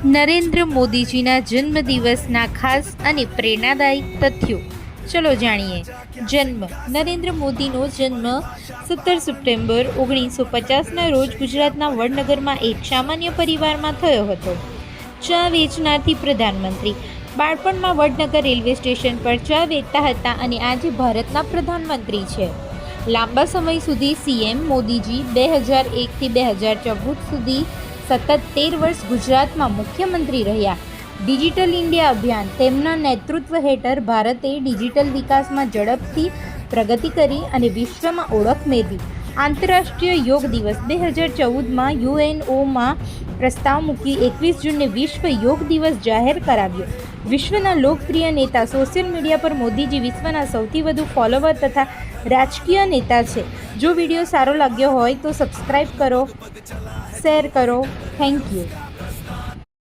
નરેન્દ્ર મોદીજીના જન્મદિવસના ખાસ અને પ્રેરણાદાયી તથ્યો. ચલો જાણીએ. જન્મ. નરેન્દ્ર મોદીનો જન્મ 17 સપ્ટેમ્બર 1950ના રોજ ગુજરાતના વડનગરમાં એક સામાન્ય પરિવારમાં થયો હતો. ચા વેચનારથી પ્રધાનમંત્રી. બાળપણમાં વડનગર રેલવે સ્ટેશન પર ચા વેચતા હતા અને આજે ભારતના પ્રધાનમંત્રી છે. લાંબા સમય સુધી સીએમ મોદીજી 2001થી 2014 સુધી સતત 13 વર્ષ ગુજરાતમાં મુખ્યમંત્રી રહ્યા. ડિજિટલ ઇન્ડિયા અભિયાન. તેમના નેતૃત્વ હેઠળ ભારતે ડિજિટલ વિકાસમાં ઝડપથી પ્રગતિ કરી અને વિશ્વમાં ઓળખ મેળવી. આંતરરાષ્ટ્રીય યોગ દિવસ. 2014માં યુએનઓમાં પ્રસ્તાવ મૂકી 21 જૂનને વિશ્વ યોગ દિવસ જાહેર કરાવ્યો. વિશ્વના લોકપ્રિય નેતા. સોશિયલ મીડિયા પર મોદીજી વિશ્વના સૌથી વધુ ફોલોવર તથા રાજકીય નેતા છે. જો વિડીયો સારો લાગ્યો હોય તો સબસ્ક્રાઈબ કરો, શેર કરો. Thank you.